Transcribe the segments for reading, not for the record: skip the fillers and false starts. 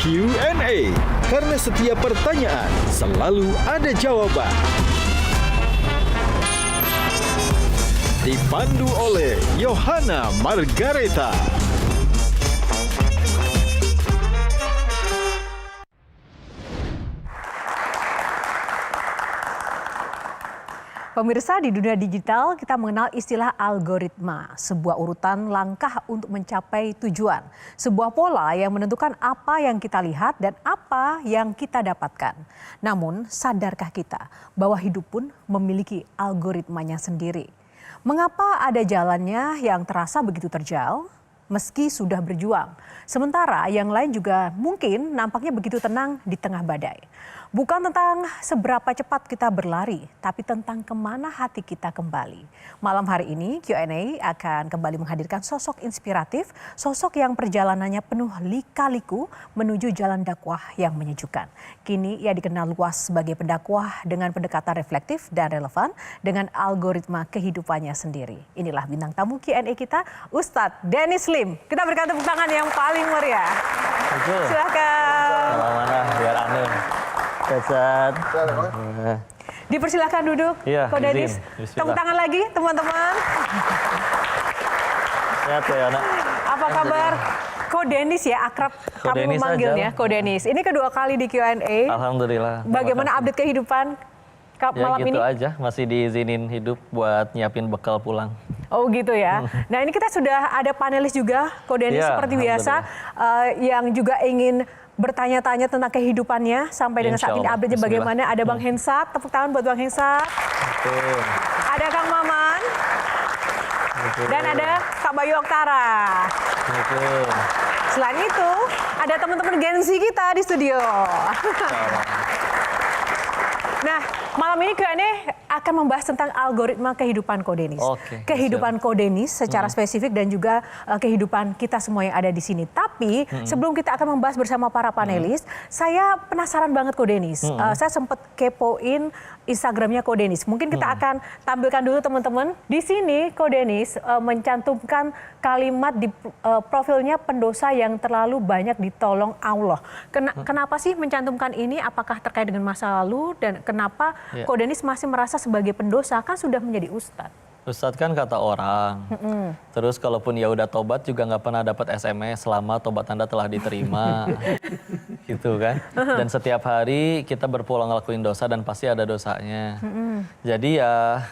Q&A. Karena setiap pertanyaan selalu ada jawaban. Dipandu oleh Yohana Margareta. Pemirsa, di dunia digital kita mengenal istilah algoritma, sebuah urutan langkah untuk mencapai tujuan. Sebuah pola yang menentukan apa yang kita lihat dan apa yang kita dapatkan. Namun, sadarkah kita bahwa hidup pun memiliki algoritmanya sendiri? Mengapa ada jalannya yang terasa begitu terjal meski sudah berjuang? Sementara yang lain juga mungkin nampaknya begitu tenang di tengah badai. Bukan tentang seberapa cepat kita berlari, tapi tentang kemana hati kita kembali. Malam hari ini Q&A akan kembali menghadirkan sosok inspiratif, sosok yang perjalanannya penuh lika-liku menuju jalan dakwah yang menyejukkan. Kini ia dikenal luas sebagai pendakwah dengan pendekatan reflektif dan relevan dengan algoritma kehidupannya sendiri. Inilah bintang tamu Q&A kita, Ustadz Dennis Lim. Kita berikan tepuk tangan yang paling meriah. Silakan. Mana biar aneh. Ustaz. Dipersilakan duduk, Iya, Ko Dennis. Tepuk tangan lagi, teman-teman. Sehat ya, Nak? Apa kabar? Ko Dennis ya, akrab Ko kamu Dennis memanggilnya, aja. Ko Dennis. Ini kedua kali di Q&A. Alhamdulillah. Bagaimana update kehidupan Ya malam gitu ini? aja, masih diizinin hidup buat nyiapin bekal pulang. Oh gitu ya. Nah ini kita sudah ada panelis juga, Ko Dennis Iya, seperti biasa. Yang juga ingin bertanya-tanya tentang kehidupannya sampai dengan saat ini Insya Allah. update-nya bagaimana. Ada Bang Hensat, tepuk tangan buat Bang Hensat. Betul. Ada Kang Maman. Betul. Dan ada Kak Bayu Oktara. Betul. Selain itu, ada teman-teman Gen Z kita di studio. Nah, malam ini Q&A akan membahas tentang algoritma kehidupan Ko Dennis. Oke, Kehidupan Ko Dennis secara spesifik dan juga kehidupan kita semua yang ada di sini. Tapi sebelum kita akan membahas bersama para panelis, saya penasaran banget Ko Dennis. Saya sempat kepoin Instagramnya Ko Dennis. Mungkin kita akan tampilkan dulu teman-teman. Di sini Ko Dennis mencantumkan kalimat di profilnya pendosa yang terlalu banyak ditolong Allah. Kenapa sih mencantumkan ini? Apakah terkait dengan masa lalu dan kenapa Ko Dennis masih merasa sebagai pendosa? Kan sudah menjadi ustadz. Ustadz kan kata orang. Terus kalaupun ya udah tobat juga nggak pernah dapat SMS selama tobat Anda telah diterima. Gitu kan. Dan setiap hari kita berpulang ngelakuin dosa dan pasti ada dosanya. Jadi ya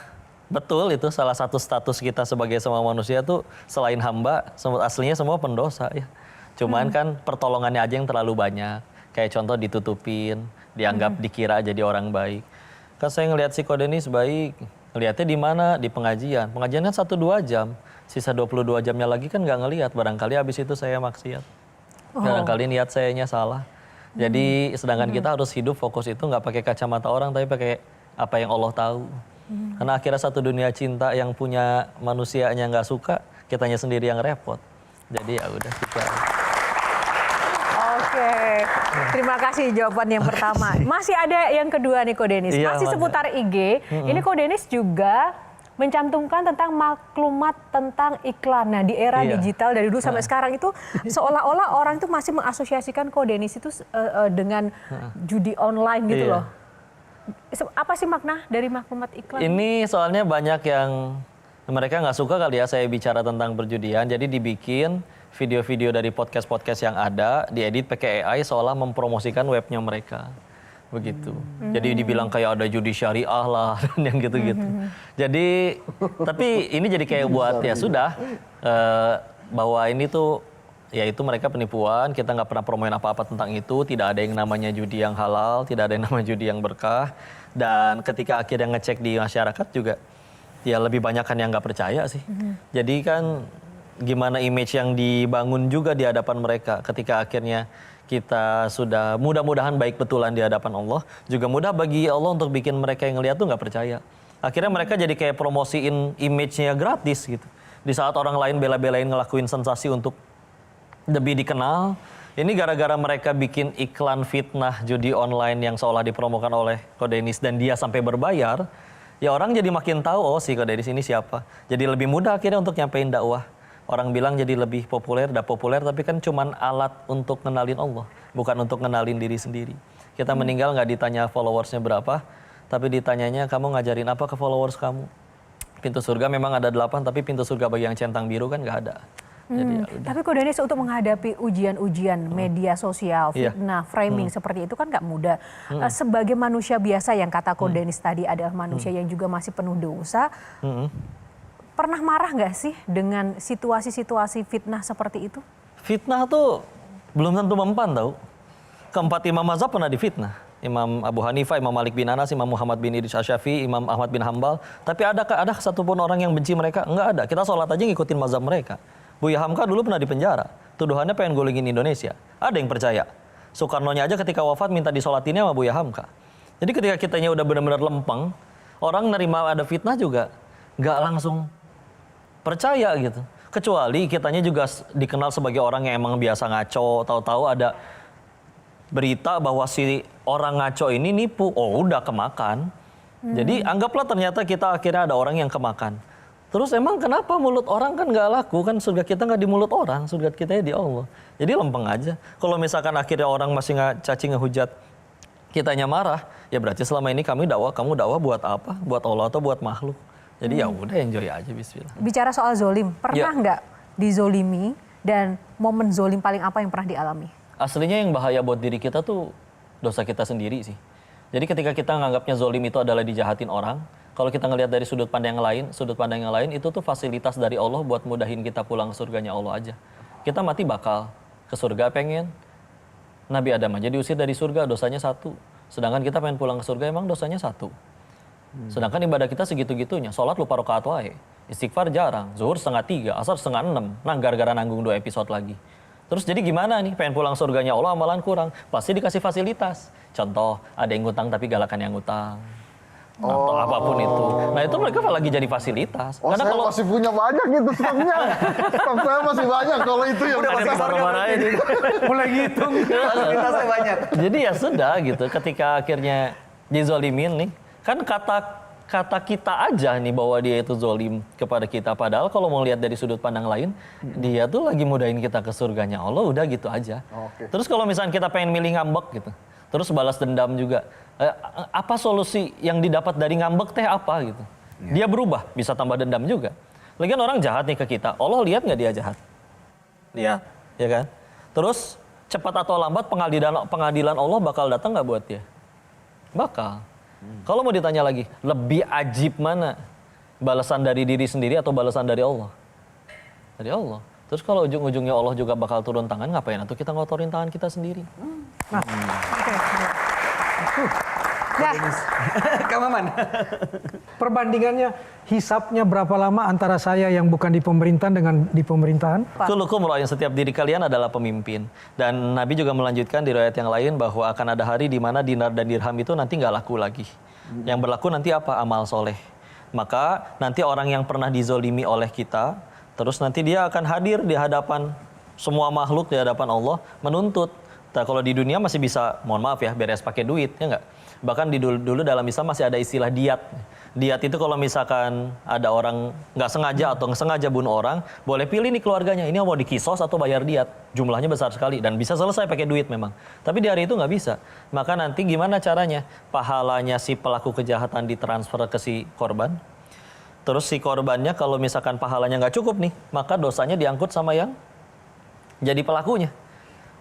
betul itu salah satu status kita sebagai semua manusia tuh selain hamba, aslinya semua pendosa ya. Cuman kan pertolongannya aja yang terlalu banyak. Kayak contoh ditutupin, dianggap dikira jadi orang baik. Kan saya ngelihat si Ko Dennis baik. Ngelihatnya di mana? Di pengajian. Pengajian kan 1-2 jam. Sisa 22 jamnya lagi kan nggak ngelihat. Barangkali habis itu saya maksiat. Barangkali niat sayanya salah. Jadi sedangkan kita harus hidup fokus itu nggak pakai kacamata orang tapi pakai apa yang Allah tahu. Karena akhirnya satu dunia cinta yang punya manusianya nggak suka, kitanya sendiri yang repot. Jadi ya udah kita. Oke, terima kasih jawaban yang pertama. Masih ada yang kedua nih Ko Dennis. Iya, Masih seputar IG. Ini Ko Dennis juga mencantumkan tentang maklumat tentang iklan. Nah, di era digital dari dulu sampai sekarang itu seolah-olah orang itu masih mengasosiasikan Ko Dennis itu dengan judi online gitu loh. Apa sih makna dari maklumat iklan? Ini soalnya banyak yang mereka nggak suka kali ya saya bicara tentang perjudian. Jadi dibikin video-video dari podcast-podcast yang ada, diedit pakai AI seolah mempromosikan webnya mereka. Begitu. Jadi dibilang kayak ada judi syariah lah dan yang gitu-gitu. Jadi tapi ini jadi kayak buat ya sudah bahwa ini tuh ya itu mereka penipuan, kita nggak pernah promoin apa-apa tentang itu, tidak ada yang namanya judi yang halal, tidak ada yang namanya judi yang berkah. Dan ketika akhirnya ngecek di masyarakat juga ya lebih banyak kan yang nggak percaya sih. Jadi kan gimana image yang dibangun juga di hadapan mereka ketika akhirnya kita sudah mudah-mudahan baik betulan di hadapan Allah, juga mudah bagi Allah untuk bikin mereka yang ngeliat tuh nggak percaya. Akhirnya mereka jadi kayak promosiin image-nya gratis gitu. Di saat orang lain bela-belain ngelakuin sensasi untuk lebih dikenal, ini gara-gara mereka bikin iklan fitnah judi online yang seolah dipromokan oleh Ko Dennis dan dia sampai berbayar, ya orang jadi makin tahu oh si Ko Dennis ini siapa. Jadi lebih mudah akhirnya untuk nyampein dakwah. Orang bilang jadi lebih populer, tapi kan cuman alat untuk ngenalin Allah, bukan untuk ngenalin diri sendiri. Kita meninggal nggak ditanya followersnya berapa, tapi ditanyanya kamu ngajarin apa ke followers kamu. Pintu surga memang ada 8, tapi pintu surga bagi yang centang biru kan nggak ada. Jadi ya udah. Tapi Ko Denis untuk menghadapi ujian-ujian media sosial, fitnah, framing seperti itu kan nggak mudah. Sebagai manusia biasa yang kata Ko Denis tadi adalah manusia yang juga masih penuh dosa, pernah marah nggak sih dengan situasi-situasi fitnah seperti itu? Fitnah tuh belum tentu mempan tau. Keempat imam mazhab pernah difitnah. Imam Abu Hanifah, Imam Malik bin Anas, Imam Muhammad bin Idris Asy-Syafi'i, Imam Ahmad bin Hambal. Tapi ada satupun orang yang benci mereka? Enggak ada. Kita sholat aja ngikutin mazhab mereka. Buya Hamka dulu pernah dipenjara. Tuduhannya pengen golingin Indonesia. Ada yang percaya. Soekarno-nya aja ketika wafat minta disolatinnya sama Buya Hamka. Jadi ketika kitanya udah benar-benar lempeng, orang nerima ada fitnah juga nggak langsung percaya gitu. Kecuali kitanya juga dikenal sebagai orang yang emang biasa ngaco, tahu-tahu ada berita bahwa si orang ngaco ini nipu, oh udah kemakan. Jadi anggaplah ternyata kita akhirnya ada orang yang kemakan. Terus emang kenapa mulut orang kan nggak laku, kan surga kita nggak di mulut orang, surga kita di Allah. Jadi lempeng aja. Kalau misalkan akhirnya orang masih caci ngehujat, kitanya marah, ya berarti selama ini kamu dakwah buat apa? Buat Allah atau buat makhluk? Jadi ya udah enjoy aja bismillah. Bicara soal zolim, pernah nggak dizolimi dan momen zolim paling apa yang pernah dialami? Aslinya yang bahaya buat diri kita tuh dosa kita sendiri sih. Jadi ketika kita nganggapnya zolim itu adalah dijahatin orang, kalau kita ngelihat dari sudut pandang yang lain itu tuh fasilitas dari Allah buat mudahin kita pulang ke surganya Allah aja. Kita mati bakal ke surga pengen. Nabi Adam aja diusir dari surga, dosanya 1. Sedangkan kita pengen pulang ke surga emang dosanya 1. Sedangkan ibadah kita segitu-gitunya, sholat lupa rakaat wae, istighfar jarang, zuhur 5:30, asar 5:30, nah gara-gara nanggung 2 episode lagi. Terus jadi gimana nih, pengen pulang surganya Allah amalan kurang, pasti dikasih fasilitas. Contoh, ada yang ngutang tapi galakan yang ngutang. Atau apapun itu. Nah itu mereka lagi jadi fasilitas. Karena saya masih punya banyak gitu stoknya. Stok saya masih banyak kalau itu ya. Udah masih marah-marahin. Mulai ngitung. Kita saya banyak. Jadi ya sudah gitu, ketika akhirnya dizolimin nih, kan kata kita aja nih bahwa dia itu zolim kepada kita. Padahal kalau mau lihat dari sudut pandang lain, dia tuh lagi mudahin kita ke surganya Allah, udah gitu aja. Terus kalau misalnya kita pengen milih ngambek gitu, terus balas dendam juga, apa solusi yang didapat dari ngambek teh apa gitu? Dia berubah, bisa tambah dendam juga. Lagian orang jahat nih ke kita, Allah lihat nggak dia jahat? Lihat, ya kan? Terus cepat atau lambat pengadilan Allah bakal datang nggak buat dia? Bakal. Kalau mau ditanya lagi, lebih ajib mana? Balasan dari diri sendiri atau balasan dari Allah? Dari Allah. Terus kalau ujung-ujungnya Allah juga bakal turun tangan, ngapain? Atau kita ngotorin tangan kita sendiri? Nah, Kang Maman, perbandingannya hisapnya berapa lama antara saya yang bukan di pemerintahan dengan di pemerintahan? Kullukum ra'in, setiap diri kalian adalah pemimpin. Dan Nabi juga melanjutkan di riwayat yang lain bahwa akan ada hari di mana dinar dan dirham itu nanti nggak laku lagi. Yang berlaku nanti apa? Amal soleh. Maka nanti orang yang pernah dizolimi oleh kita, terus nanti dia akan hadir di hadapan semua makhluk, di hadapan Allah, menuntut. Nah, kalau di dunia masih bisa, mohon maaf ya, beres pakai duit, ya nggak? Bahkan dulu dalam Islam masih ada istilah diat. Diat itu kalau misalkan ada orang nggak sengaja atau sengaja bunuh orang, boleh pilih nih keluarganya, ini mau dikisos atau bayar diat. Jumlahnya besar sekali dan bisa selesai pakai duit memang. Tapi di hari itu nggak bisa. Maka nanti gimana caranya? Pahalanya si pelaku kejahatan ditransfer ke si korban. Terus si korbannya kalau misalkan pahalanya nggak cukup nih, maka dosanya diangkut sama yang jadi pelakunya.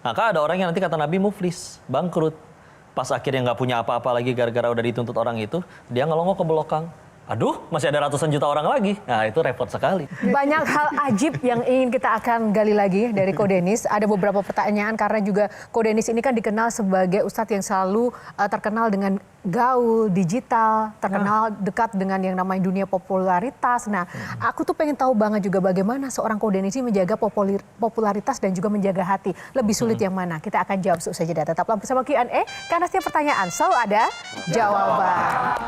Maka ada orang yang nanti kata Nabi muflis, bangkrut. Pas akhirnya nggak punya apa-apa lagi gara-gara udah dituntut orang itu, dia ngelongok ke belakang. Aduh, masih ada ratusan juta orang lagi. Nah, itu repot sekali. Banyak hal ajib yang ingin kita akan gali lagi dari Ko Denis. Ada beberapa pertanyaan karena juga Ko Denis ini kan dikenal sebagai ustadz yang selalu terkenal dengan gaul, digital, terkenal dekat dengan yang namanya dunia popularitas. Nah, aku tuh pengen tahu banget juga bagaimana seorang Ko Denis ini menjaga popularitas dan juga menjaga hati. Lebih sulit yang mana? Kita akan jawab seusai jeda. Tetaplah bersama Q&A karena setiap pertanyaan selalu ada jawaban.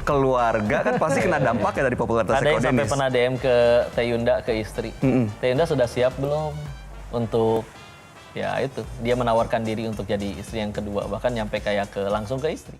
Keluarga kan pasti kena dampak ya dari popularitas Ada yang sampai pernah DM ke Teh Yunda, ke istri. Teh Yunda sudah siap belum untuk ya itu, dia menawarkan diri untuk jadi istri yang kedua, bahkan nyampe kayak langsung ke istri.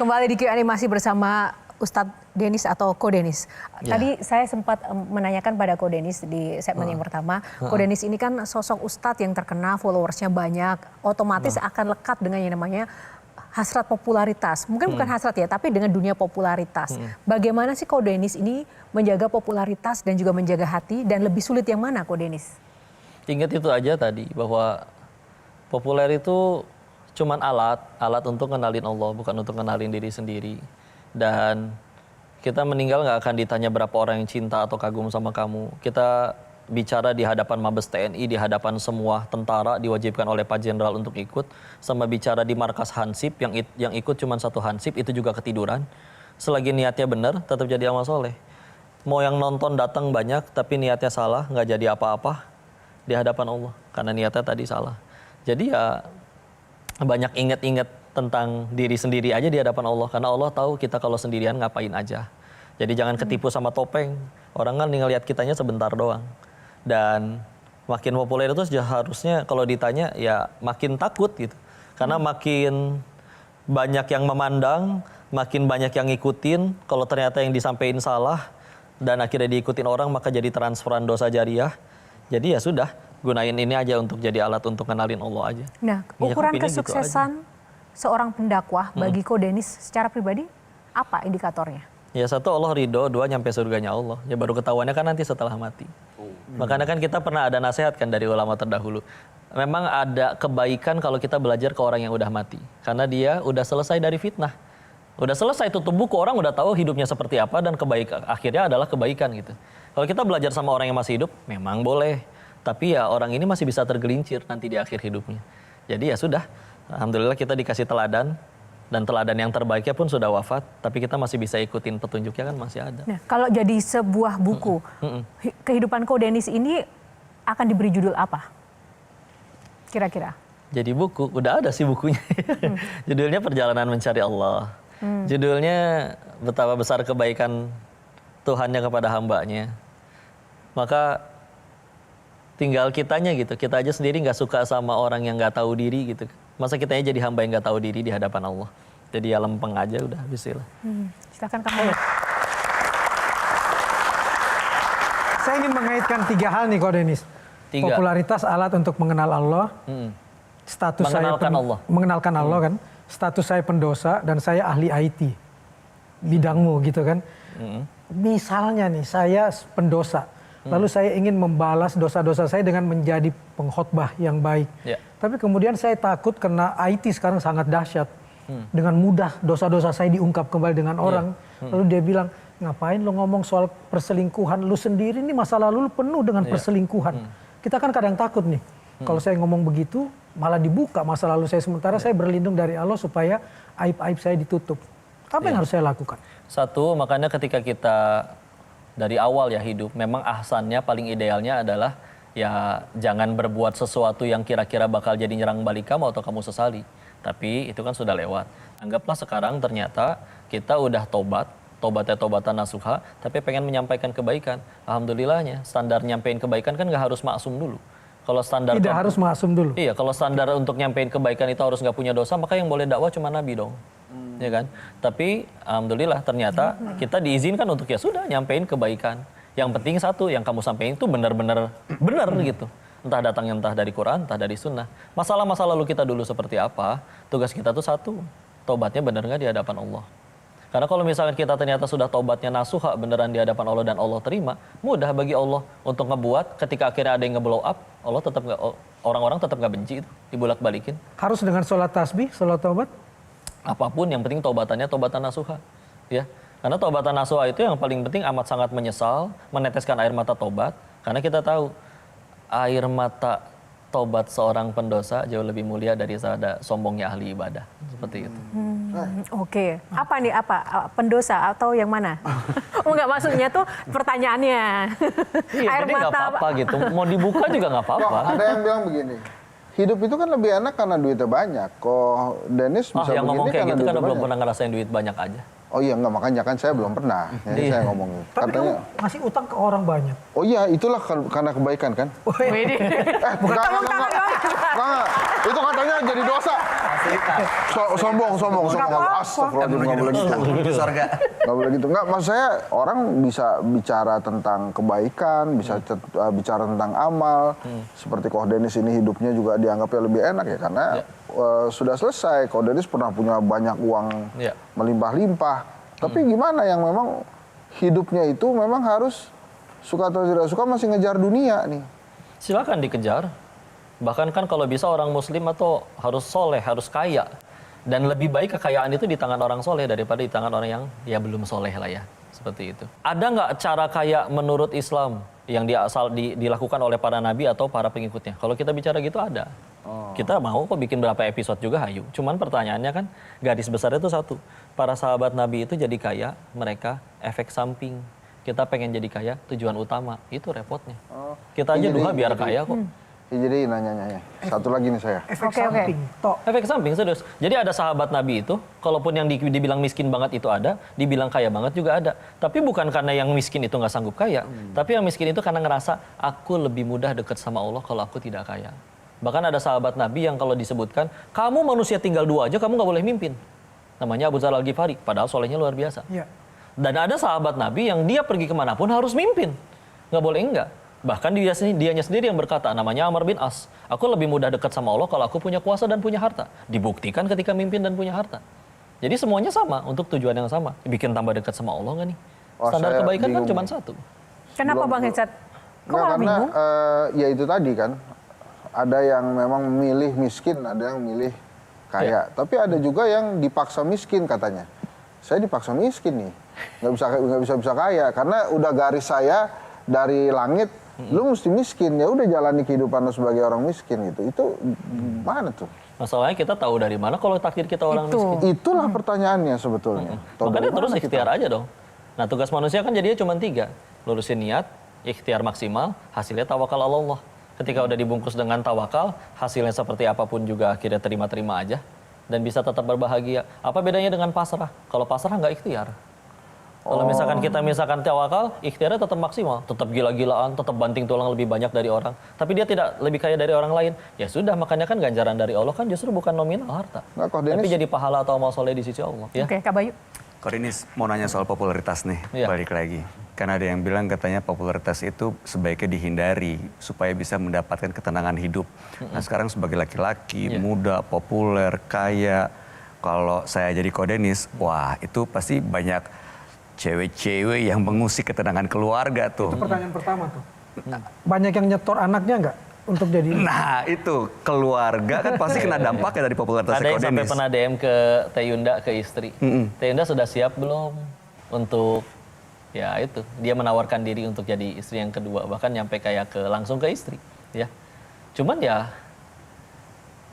Kembali di Q&A masih bersama Ustadz Denis atau Ko Denis. Tadi saya sempat menanyakan pada Ko Denis di segmen yang pertama. Ko Denis ini kan sosok Ustadz yang terkenal, followersnya banyak, otomatis akan lekat dengan yang namanya hasrat popularitas. Mungkin bukan hasrat ya, tapi dengan dunia popularitas. Bagaimana sih Ko Denis ini menjaga popularitas dan juga menjaga hati, dan lebih sulit yang mana Ko Denis? Ingat itu aja tadi, bahwa populer itu cuman alat untuk kenalin Allah, bukan untuk kenalin diri sendiri. Dan kita meninggal nggak akan ditanya berapa orang yang cinta atau kagum sama kamu. Kita bicara di hadapan Mabes TNI, di hadapan semua tentara, diwajibkan oleh Pak Jenderal untuk ikut. Sama bicara di markas Hansip, yang ikut cuma satu Hansip, itu juga ketiduran. Selagi niatnya benar, tetap jadi amal soleh. Mau yang nonton datang banyak, tapi niatnya salah, nggak jadi apa-apa di hadapan Allah. Karena niatnya tadi salah. Jadi ya banyak ingat-ingat tentang diri sendiri aja di hadapan Allah, karena Allah tahu kita kalau sendirian ngapain aja. Jadi jangan ketipu sama topeng. Orang kan ngelihat kitanya sebentar doang. Dan makin populer itu harusnya kalau ditanya ya makin takut gitu. Karena makin banyak yang memandang, makin banyak yang ngikutin. Kalau ternyata yang disampaikan salah dan akhirnya diikutin orang, maka jadi transferan dosa jariah. Jadi ya sudah, gunain ini aja untuk jadi alat untuk kenalin Allah aja. Nah, ukuran kesuksesan seorang pendakwah bagi Ko Denis secara pribadi, apa indikatornya? Ya satu, Allah ridho, dua nyampe surganya Allah. Ya baru ketahuannya kan nanti setelah mati. Makanya kan kita pernah ada nasihat kan dari ulama terdahulu. Memang ada kebaikan kalau kita belajar ke orang yang udah mati. Karena dia udah selesai dari fitnah. Udah selesai tutup buku, orang udah tahu hidupnya seperti apa dan akhirnya adalah kebaikan gitu. Kalau kita belajar sama orang yang masih hidup, memang boleh. Tapi ya orang ini masih bisa tergelincir nanti di akhir hidupnya. Jadi ya sudah. Alhamdulillah kita dikasih teladan, dan teladan yang terbaiknya pun sudah wafat, tapi kita masih bisa ikutin petunjuknya kan masih ada. Nah, kalau jadi sebuah buku, kehidupan Ko Denis ini akan diberi judul apa? Kira-kira? Jadi buku, udah ada sih bukunya. Judulnya Perjalanan Mencari Allah. Judulnya Betapa Besar Kebaikan Tuhannya kepada hambanya. Maka tinggal kitanya gitu, kita aja sendiri nggak suka sama orang yang nggak tahu diri gitu. Masa kitanya jadi hamba yang nggak tahu diri di hadapan Allah. Jadi ya lempeng aja udah, bismillah. Silakan kamu. Saya ingin mengaitkan 3 hal nih Ko Denis. 3. Popularitas alat untuk mengenal Allah. Status Mengenalkan Allah. Mengenalkan Allah kan. Status saya pendosa dan saya ahli IT. Bidangmu gitu kan. Misalnya nih saya pendosa. Lalu saya ingin membalas dosa-dosa saya dengan menjadi pengkhotbah yang baik. Tapi kemudian saya takut karena IT sekarang sangat dahsyat. Dengan mudah dosa-dosa saya diungkap kembali dengan orang. Lalu dia bilang, ngapain lo ngomong soal perselingkuhan? Lu sendiri nih masa lalu lu penuh dengan perselingkuhan. Kita kan kadang takut nih. Kalau saya ngomong begitu, malah dibuka masa lalu saya. Sementara saya berlindung dari Allah supaya aib-aib saya ditutup. Apa yang harus saya lakukan? Satu, makanya ketika kita dari awal ya hidup, memang ahsannya paling idealnya adalah ya jangan berbuat sesuatu yang kira-kira bakal jadi nyerang balik kamu atau kamu sesali. Tapi itu kan sudah lewat. Anggaplah sekarang ternyata kita udah tobatnya tobatan nasuha, tapi pengen menyampaikan kebaikan. Alhamdulillahnya standar nyampein kebaikan kan nggak harus maksum dulu. Kalau standar tidak harus maksum dulu. Iya, kalau standar untuk nyampein kebaikan itu harus nggak punya dosa, maka yang boleh dakwah cuma Nabi dong. Ya kan? Tapi alhamdulillah ternyata kita diizinkan untuk ya sudah nyampein kebaikan. Yang penting satu, yang kamu sampaikan itu benar-benar benar gitu. Entah datangnya entah dari Quran, entah dari Sunnah. Masalah-masa lalu kita dulu seperti apa, tugas kita tuh satu, tobatnya benar nggak di hadapan Allah. Karena kalau misalkan kita ternyata sudah tobatnya nasuha beneran di hadapan Allah dan Allah terima, mudah bagi Allah untuk ngebuat ketika akhirnya ada yang nge-blow up, Allah tetap nggak, orang-orang tetap nggak benci itu, dibulak-balikin. Harus dengan sholat tasbih, sholat taubat? Apapun yang penting taubatannya taubatan nasuha, ya. Karena taubatan nasuha itu yang paling penting amat sangat menyesal, meneteskan air mata taubat. Karena kita tahu air mata taubat seorang pendosa jauh lebih mulia daripada sombongnya ahli ibadah, seperti itu. Oke, apa nih pendosa atau yang mana? Enggak, maksudnya tuh pertanyaannya. Iya, air jadi nggak apa-apa gitu. Mau dibuka juga nggak apa-apa. Ada yang bilang begini. Hidup itu kan lebih enak karena duitnya banyak. Kok Dennis bisa yang ngomong begini kayak karena gitu duitnya karena belum banyak? pernah ngerasain duit banyak aja. Oh iya, enggak, makanya kan saya belum pernah. Jadi saya ngomong. Tapi kamu ngasih utang ke orang banyak. Oh iya, itulah karena kebaikan kan? Wede. Enggak. Itu katanya jadi dosa. Sombong. Astagfirullahaladzim, nggak boleh gitu. Menuju surga. Nggak boleh gitu. Nggak, maksud saya orang bisa bicara tentang kebaikan, bisa bicara tentang amal. Seperti Koh Denis ini hidupnya juga dianggapnya lebih enak ya, karena sudah selesai. Koh Denis pernah punya banyak uang melimpah-limpah. Tapi gimana yang memang hidupnya itu memang harus suka atau tidak suka masih ngejar dunia nih. Silakan dikejar. Bahkan kan kalau bisa orang muslim atau harus soleh, harus kaya. Dan lebih baik kekayaan itu di tangan orang soleh daripada di tangan orang yang ya belum soleh lah ya. Seperti itu. Ada nggak cara kaya menurut Islam yang dilakukan oleh para nabi atau para pengikutnya? Kalau kita bicara gitu ada. Kita mau kok bikin berapa episode juga hayu. Cuman pertanyaannya kan garis besarnya itu satu. Para sahabat nabi itu jadi kaya, mereka efek samping. Kita pengen jadi kaya, tujuan utama. Itu repotnya. Kita aja duha biar kaya kok. Jadi nanya-nanya. Satu lagi nih saya. Efek samping. Tok. Efek samping, serius. Jadi ada sahabat Nabi itu, kalaupun yang dibilang miskin banget itu ada, dibilang kaya banget juga ada. Tapi bukan karena yang miskin itu nggak sanggup kaya. Tapi yang miskin itu karena ngerasa, aku lebih mudah dekat sama Allah kalau aku tidak kaya. Bahkan ada sahabat Nabi yang kalau disebutkan, kamu manusia tinggal 2 aja, kamu nggak boleh mimpin. Namanya Abu Dzar Al-Ghifari, padahal solehnya luar biasa. Iya. Dan ada sahabat Nabi yang dia pergi kemanapun harus mimpin. Nggak boleh enggak. Bahkan dianya sendiri yang berkata, namanya Amr bin As. Aku lebih mudah dekat sama Allah kalau aku punya kuasa dan punya harta. Dibuktikan ketika mimpin dan punya harta. Jadi semuanya sama, untuk tujuan yang sama. Bikin tambah dekat sama Allah nggak nih? Standar kebaikan kan cuma satu. Kenapa Bang Hensat? Kok malah karena bingung? ya itu tadi kan. Ada yang memang milih miskin, ada yang milih kaya. Tapi ada juga yang dipaksa miskin katanya. Saya dipaksa miskin nih. Nggak bisa kaya. Karena udah garis saya dari langit, lu mesti miskin, ya udah jalani kehidupan lu sebagai orang miskin gitu. Itu mana tuh? Masalahnya kita tahu dari mana kalau takdir kita orang miskin. Itulah pertanyaannya sebetulnya. Tahu Makanya dari terus mana ikhtiar aja dong. Nah tugas manusia kan jadinya cuma 3. Lurusin niat, ikhtiar maksimal, hasilnya tawakal Allah. Ketika udah dibungkus dengan tawakal, hasilnya seperti apapun juga akhirnya terima-terima aja. Dan bisa tetap berbahagia. Apa bedanya dengan pasrah? Kalau pasrah nggak ikhtiar. Kalau misalkan tawakal, ikhtiarnya tetap maksimal, tetap gila-gilaan, tetap banting tulang lebih banyak dari orang. Tapi dia tidak lebih kaya dari orang lain. Ya sudah, makanya kan ganjaran dari Allah kan justru bukan nominal harta. Tapi jadi pahala atau amal soleh di sisi Allah. Ya? Oke, Kak Bayu. Kok ini mau nanya soal popularitas nih, balik lagi. Karena ada yang bilang katanya popularitas itu sebaiknya dihindari supaya bisa mendapatkan ketenangan hidup. Nah sekarang sebagai laki-laki, muda, populer, kaya, kalau saya jadi Koh Denis, wah itu pasti banyak cewek-cewek yang mengusik ketenangan keluarga tuh. Itu pertanyaan pertama tuh. Banyak yang nyetor anaknya nggak untuk jadi? Nah itu keluarga kan pasti kena dampaknya dari popularitas Koh Denis. Ada yang sampai pernah DM ke Teh Yunda, ke istri. Teh Yunda sudah siap belum untuk ya itu, dia menawarkan diri untuk jadi istri yang kedua, bahkan nyampe kayak langsung ke istri, ya. Cuman ya,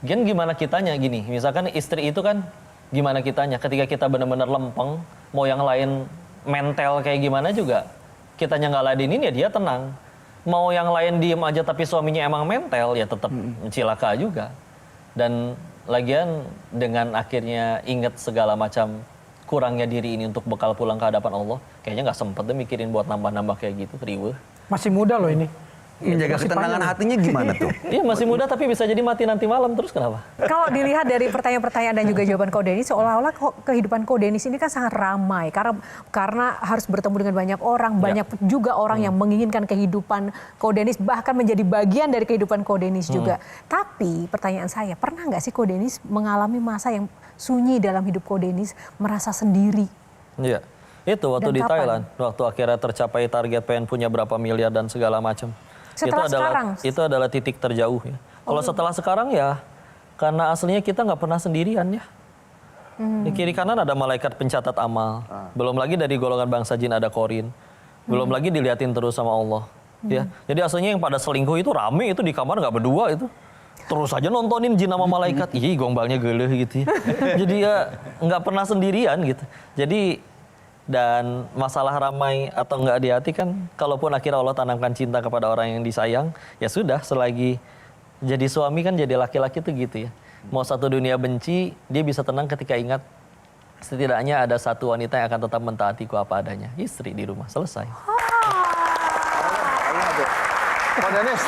gimana kitanya gini, misalkan istri itu kan gimana kitanya, ketika kita benar-benar lempeng, mau yang lain mental kayak gimana juga, kitanya nggak ladenin ya dia tenang. Mau yang lain diem aja tapi suaminya emang mental ya tetap cilaka juga. Dan lagian dengan akhirnya inget segala macam kurangnya diri ini untuk bekal pulang ke hadapan Allah, kayaknya nggak sempet deh mikirin buat nambah-nambah kayak gitu, riweuh. Masih muda loh ini. Menjaga ketenangan hatinya gimana tuh? Iya masih muda tapi bisa jadi mati nanti malam, terus kenapa? Kalau dilihat dari pertanyaan-pertanyaan dan juga jawaban Koh Denis, seolah-olah kehidupan Koh Denis ini kan sangat ramai karena harus bertemu dengan banyak orang, banyak juga orang yang menginginkan kehidupan Koh Denis, bahkan menjadi bagian dari kehidupan Koh Denis juga. Tapi pertanyaan saya, pernah nggak sih Koh Denis mengalami masa yang sunyi dalam hidup Koh Denis, merasa sendiri? Iya, itu waktu Dan di kapan? Thailand, waktu akhirnya tercapai target pengen punya berapa miliar dan segala macam. Itu adalah titik terjauh ya. Kalau setelah sekarang ya, karena aslinya kita nggak pernah sendirian ya. Di kiri kanan ada malaikat pencatat amal. Belum lagi dari golongan bangsa jin ada korin. Belum lagi diliatin terus sama Allah. Ya, jadi aslinya yang pada selingkuh itu rame itu di kamar nggak berdua itu. Terus aja nontonin jin sama malaikat. Ih, gombalnya geleh gitu ya. Jadi ya nggak pernah sendirian gitu. Jadi dan masalah ramai atau enggak di hati kan, kalaupun akhirnya Allah tanamkan cinta kepada orang yang disayang, ya sudah, selagi jadi suami kan jadi laki-laki tuh gitu ya. Mau satu dunia benci, dia bisa tenang ketika ingat setidaknya ada satu wanita yang akan tetap mentaatiku apa adanya. Istri di rumah, selesai. Koh Denis,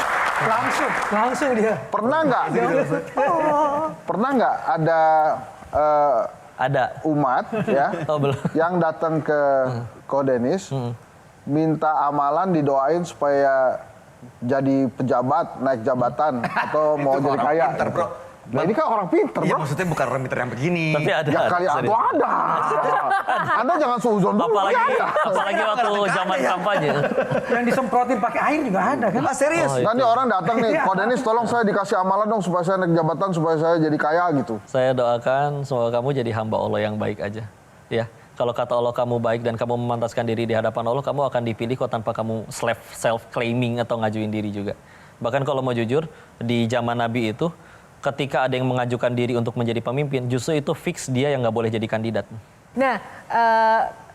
Langsung dia. pernah nggak Pernah nggak ada Ada. umat ya Oh, belum. yang datang ke Ko Denis minta amalan didoain supaya jadi pejabat, naik jabatan atau mau jadi kaya? Pinter, bro. Nah ini kan orang pinter, Iya, bro. maksudnya bukan orang pinter yang begini. Tapi ada. Ya kali serius. atau ada. Anda jangan suzon dulu. Apalagi waktu zaman kampanye. Yang disemprotin pakai air juga ada kan? Ah, serius? Nah ini orang datang nih, Ko Denis tolong saya dikasih amalan dong supaya saya naik jabatan, supaya saya jadi kaya gitu. Saya doakan semoga kamu jadi hamba Allah yang baik aja. Ya, kalau kata Allah kamu baik dan kamu memantaskan diri di hadapan Allah, kamu akan dipilih kok tanpa kamu self-claiming atau ngajuin diri juga. Bahkan kalau mau jujur, di zaman Nabi itu, ketika ada yang mengajukan diri untuk menjadi pemimpin, justru itu fix dia yang nggak boleh jadi kandidat. Nah,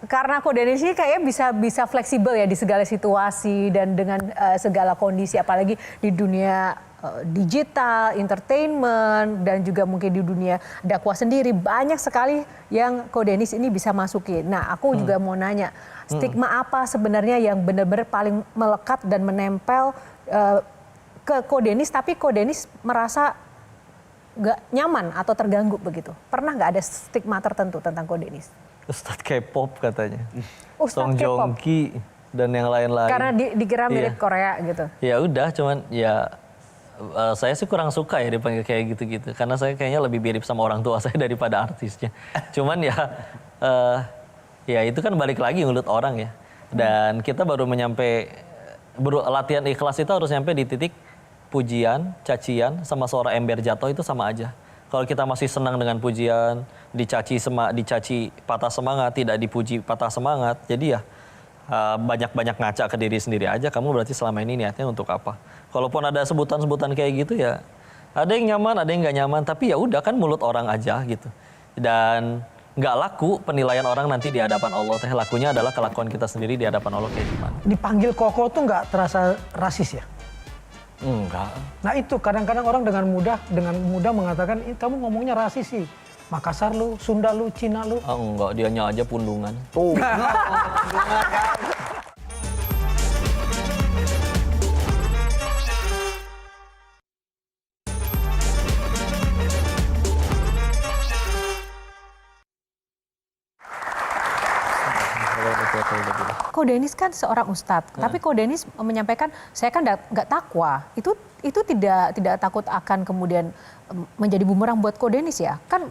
karena Ko Denis ini kayaknya bisa fleksibel ya di segala situasi dan dengan segala kondisi, apalagi di dunia digital, entertainment, dan juga mungkin di dunia dakwah sendiri. Banyak sekali yang Ko Denis ini bisa masukin. Nah, aku juga mau nanya, stigma apa sebenarnya yang benar-benar paling melekat dan menempel ke Ko Denis, tapi Ko Denis merasa nggak nyaman atau terganggu begitu? Pernah nggak ada stigma tertentu tentang Ko Denis? Ustadz K-pop katanya. Ustadz Song K-pop. Joong Ki dan yang lain-lain. Karena dikira mirip Iya. Korea gitu. Ya udah, cuman ya saya sih kurang suka ya dipanggil kayak gitu-gitu. Karena saya kayaknya lebih mirip sama orang tua saya daripada artisnya. Cuman ya itu kan balik lagi mulut orang ya. Dan kita baru latihan ikhlas itu harus nyampe di titik pujian, cacian, sama suara ember jatuh itu sama aja. Kalau kita masih senang dengan pujian, dicaci patah semangat, tidak dipuji patah semangat, jadi ya banyak-banyak ngaca ke diri sendiri aja. Kamu berarti selama ini niatnya untuk apa? Kalaupun ada sebutan-sebutan kayak gitu ya, ada yang nyaman, ada yang nggak nyaman. Tapi ya udah kan mulut orang aja gitu. Dan nggak laku penilaian orang nanti di hadapan Allah. Lakunya adalah kelakuan kita sendiri di hadapan Allah kayak gimana. Dipanggil Koko tuh nggak terasa rasis ya? Enggak. Nah itu kadang-kadang orang dengan mudah mengatakan, kamu ngomongnya rasis sih. Makassar lu, Sunda lu, Cina lu. Enggak, dianya aja pundungan. Tuh. Ko Denis kan seorang ustadz, tapi Ko Denis menyampaikan saya kan nggak takwa. Itu tidak takut akan kemudian menjadi bumerang buat Ko Denis ya? Kan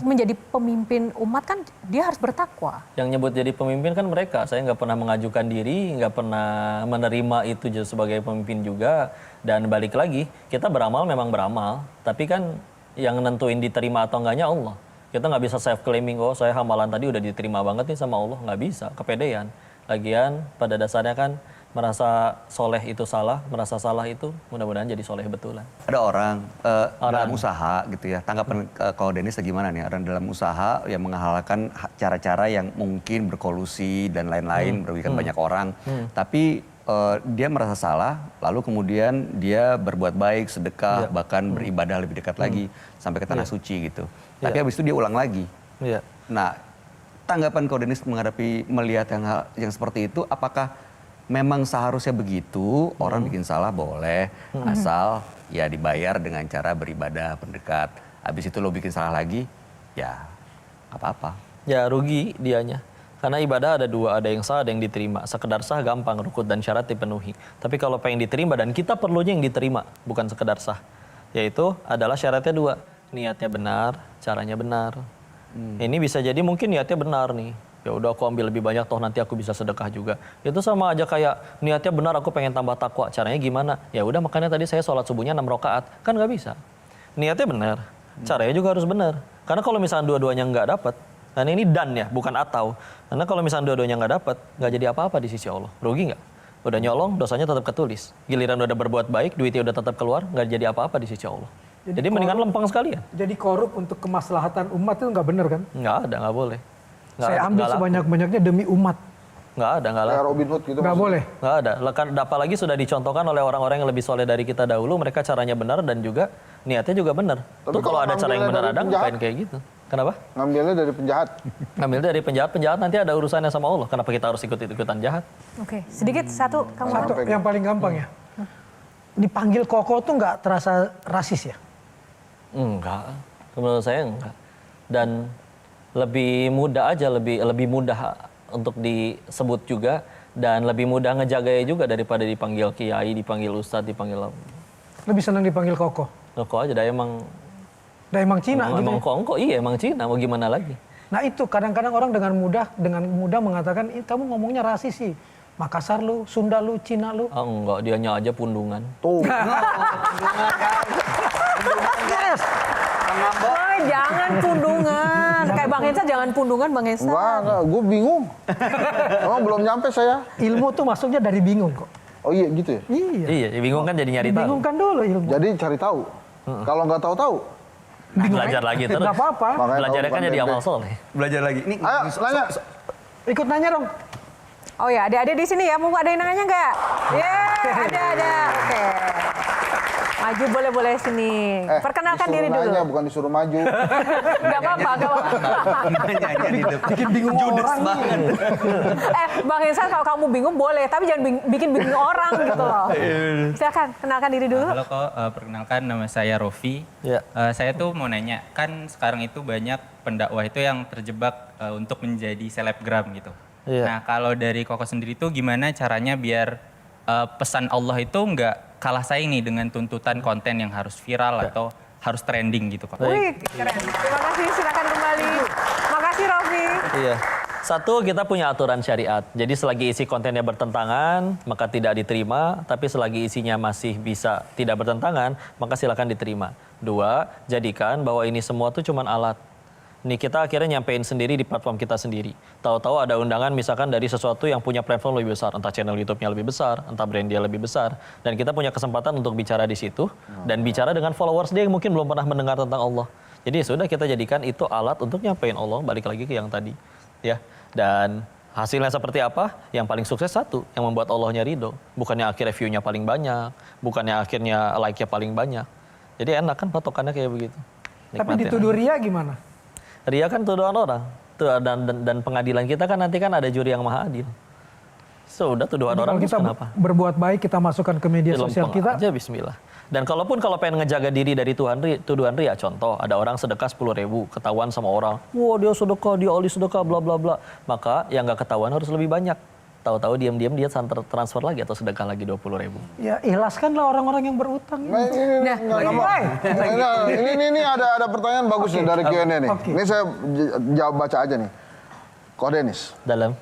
menjadi pemimpin umat kan dia harus bertakwa. Yang nyebut jadi pemimpin kan mereka. Saya nggak pernah mengajukan diri, nggak pernah menerima itu sebagai pemimpin juga. Dan balik lagi, kita beramal memang beramal. Tapi kan yang nentuin diterima atau enggaknya Allah. Kita nggak bisa self-claiming, oh saya hamalan tadi udah diterima banget nih sama Allah. Nggak bisa, kepedean. Lagian pada dasarnya kan merasa soleh itu salah, merasa salah itu mudah-mudahan jadi soleh betulan. Ada orang dalam usaha gitu ya, tanggapan Ko Denis gimana nih? Orang dalam usaha yang menghalalkan cara-cara yang mungkin berkolusi dan lain-lain, merugikan banyak orang. Tapi dia merasa salah, lalu kemudian dia berbuat baik, sedekah, bahkan beribadah lebih dekat lagi sampai ke tanah suci gitu. Tapi habis itu dia ulang lagi. Nah, tanggapan Ko Denis melihat yang seperti itu, apakah memang seharusnya begitu? Orang bikin salah boleh, asal ya dibayar dengan cara beribadah, pendekat. Habis itu lo bikin salah lagi, ya apa-apa. Ya rugi dianya. Karena ibadah ada dua, ada yang sah, ada yang diterima. Sekedar sah gampang, rukun dan syarat dipenuhi. Tapi kalau pengen diterima dan kita perlunya yang diterima, bukan sekedar sah. Yaitu adalah syaratnya dua. Niatnya benar, caranya benar. Ini bisa jadi mungkin niatnya benar nih. Ya udah aku ambil lebih banyak toh nanti aku bisa sedekah juga. Itu sama aja kayak niatnya benar aku pengen tambah takwa. Caranya gimana? Ya udah makanya tadi saya sholat subuhnya 6 rakaat. Kan nggak bisa. Niatnya benar. Caranya juga harus benar. Karena kalau misalnya dua-duanya nggak dapat, dan ini dan ya, bukan atau. Karena kalau misalnya dua-duanya nggak dapat, nggak jadi apa-apa di sisi Allah. Rugi nggak? Udah nyolong, dosanya tetap ketulis. Giliran udah berbuat baik, duitnya udah tetap keluar, nggak jadi apa-apa di sisi Allah. Jadi mendingan lempeng sekalian. Jadi korup untuk kemaslahatan umat itu nggak benar kan? Nggak ada, nggak boleh. Saya ambil sebanyak-banyaknya demi umat. Nggak ada, nggak Kayak laku. Robin Hood gitu. Nggak boleh. Nggak ada. Apalagi sudah dicontohkan oleh orang-orang yang lebih soleh dari kita dahulu. Mereka caranya benar dan juga niatnya juga benar. Tapi Tuh kalau kalau ada cara yang benar ngambilnya ada, dari ngapain penjahat? kayak gitu? Kenapa? Ngambilnya dari penjahat. Ngambil dari penjahat nanti ada urusannya sama Allah. Kenapa kita harus ikut-ikutan jahat? Oke, sedikit satu kamu. Satu yang paling gampang ya. Dipanggil Koko tuh nggak terasa rasis ya? Enggak, menurut saya enggak. Dan lebih mudah aja, lebih mudah untuk disebut juga, dan lebih mudah ngejaganya juga daripada dipanggil kiai, dipanggil ustadz, dipanggil Lebih senang dipanggil Koko. Koko aja. Dah emang Cina gitu. emang kongko, iya emang Cina, mau gimana lagi? Nah itu kadang-kadang orang dengan mudah mengatakan, kamu ngomongnya rasis sih. Makassar lu, Sunda lu, Cina lu. Enggak, dianya aja pundungan. Tuh. Yes. Woy, jangan pundungan. Kayak Bang Hensa jangan pundungan, Bang Hensa. Enggak, gue bingung. Emang belum nyampe saya. Ilmu tuh masuknya dari bingung kok. Oh iya gitu ya? Iya. Iya, bingung kan jadi nyari tahu. Bingungkan dulu ilmu. Jadi cari tahu. Kalau nggak tahu-tahu, Belajar lagi terus. Gak apa-apa. makanya Belajarnya tahu kan bukan jadi tempe. amal soleh. Belajar lagi. Ini Ayo, nanya. Ikut nanya dong. Oh ya, adik-adik di sini ya, mau ada yang nanya nggak? Ada. Oke. Maju boleh sini. Perkenalkan diri disuruh nanya, dulu. bukan disuruh maju. Gak apa-apa. nanya di depan. Bikin bingung orang nih. Bang Hensa kalau kamu bingung boleh, tapi jangan bikin bingung orang gitu loh. Silakan, kenalkan diri dulu. Halo kok, perkenalkan nama saya Rofi. Ya. Saya tuh mau nanya, kan sekarang itu banyak pendakwah itu yang terjebak untuk menjadi selebgram gitu. Iya. Nah kalau dari Koko sendiri tuh gimana caranya biar pesan Allah itu nggak kalah saing nih dengan tuntutan konten yang harus viral atau harus trending gitu kok. Wih, keren. Terima kasih, silakan kembali. Makasih Rofi. Iya. Satu, kita punya aturan syariat. Jadi selagi isi kontennya bertentangan, maka tidak diterima. Tapi selagi isinya masih bisa tidak bertentangan, maka silakan diterima. Dua, jadikan bahwa ini semua tuh cuman alat. Nih kita akhirnya nyampein sendiri di platform kita sendiri. Tahu-tahu ada undangan misalkan dari sesuatu yang punya platform lebih besar. Entah channel YouTube-nya lebih besar, entah brand dia lebih besar. Dan kita punya kesempatan untuk bicara di situ. Dan bicara dengan followers dia yang mungkin belum pernah mendengar tentang Allah. Jadi sudah kita jadikan itu alat untuk nyampein Allah. Balik lagi ke yang tadi. Ya. Dan hasilnya seperti apa? Yang paling sukses satu, yang membuat Allahnya ridho. Bukannya akhirnya view-nya paling banyak. Bukannya akhirnya like-nya paling banyak. Jadi enak kan patokannya kayak begitu. Tapi Nikmatin dituduh aja. ria gimana? Ria kan tuduhan orang. Dan pengadilan kita kan nanti kan ada juri yang maha adil. Sudah tuduhan orang Kalau terus kita kenapa? berbuat baik, kita masukkan ke media sosial Lempeng kita. aja bismillah. Dan kalau pengen ngejaga diri dari tuduhan ria, contoh ada orang sedekah 10.000, ketahuan sama orang, wah dia sedekah, dia ahli sedekah, bla bla bla. Maka yang nggak ketahuan harus lebih banyak. Tahu-tahu diam-diam dia transfer lagi atau sedekah lagi 20.000. Ya ikhlaskanlah orang-orang yang berutang. Nah, ini ada pertanyaan bagus nih dari Q&A nih. Oke. Ini saya jawab baca aja nih. Kok Denis, Dalam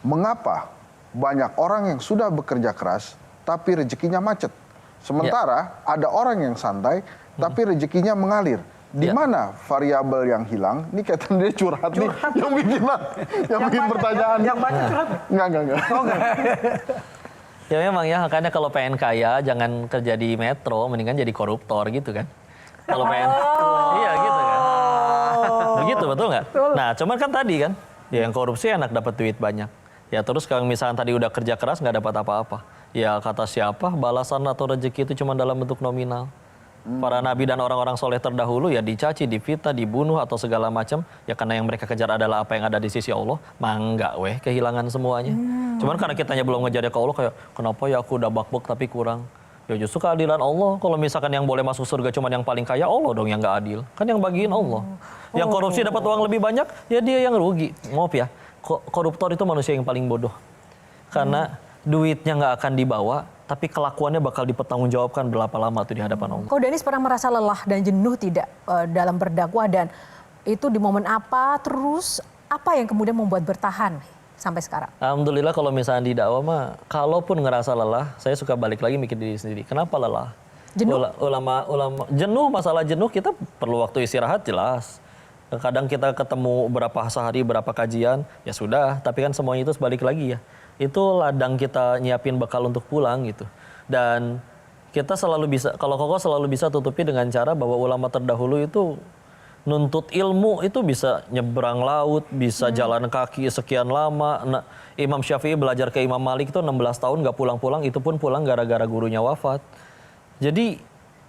mengapa banyak orang yang sudah bekerja keras tapi rezekinya macet? Sementara ada orang yang santai tapi rezekinya mengalir. Di mana variabel yang hilang? Ini kaitan dia curhat nih. Yang bikin pertanyaan. Yang baca curhat. Enggak. ya memang ya, makanya kalau pengen kaya jangan kerja di Metro, mendingan jadi koruptor gitu kan. Kalau pengen, iya gitu kan. Begitu betul nggak? Nah cuman kan tadi kan, ya yang korupsi enak dapat duit banyak. Ya terus kalau misalnya tadi udah kerja keras nggak dapat apa-apa. Ya kata siapa, balasan atau rezeki itu cuma dalam bentuk nominal. Para nabi dan orang-orang soleh terdahulu ya dicaci, difitnah, dibunuh atau segala macam. Ya karena yang mereka kejar adalah apa yang ada di sisi Allah. Mangga weh kehilangan semuanya. Cuman karena kitanya belum ngejar ke Allah kayak kenapa ya aku udah bak-bak tapi kurang. Ya justru keadilan Allah. Kalau misalkan yang boleh masuk surga cuma yang paling kaya, Allah dong yang nggak adil. Kan yang bagiin Allah. Yang korupsi dapat uang lebih banyak, ya dia yang rugi. Maaf ya, koruptor itu manusia yang paling bodoh. Karena duitnya nggak akan dibawa, tapi kelakuannya bakal dipertanggungjawabkan berapa lama tuh di hadapan Allah. Kok Denis pernah merasa lelah dan jenuh tidak dalam berdakwah, dan itu di momen apa, terus apa yang kemudian membuat bertahan sampai sekarang? Alhamdulillah kalau misalnya di dakwah mah, kalaupun ngerasa lelah, saya suka balik lagi mikir diri sendiri. Kenapa lelah? Jenuh? Ulama jenuh, masalah jenuh kita perlu waktu istirahat jelas. Kadang kita ketemu berapa sehari, berapa kajian, ya sudah. Tapi kan semuanya itu balik lagi ya. Itu ladang kita nyiapin bekal untuk pulang gitu. Dan kita selalu bisa, kalau Koko selalu bisa tutupi dengan cara bahwa ulama terdahulu itu nuntut ilmu itu bisa nyebrang laut, bisa jalan kaki sekian lama. Nah, Imam Syafi'i belajar ke Imam Malik itu 16 tahun gak pulang-pulang, itu pun pulang gara-gara gurunya wafat. Jadi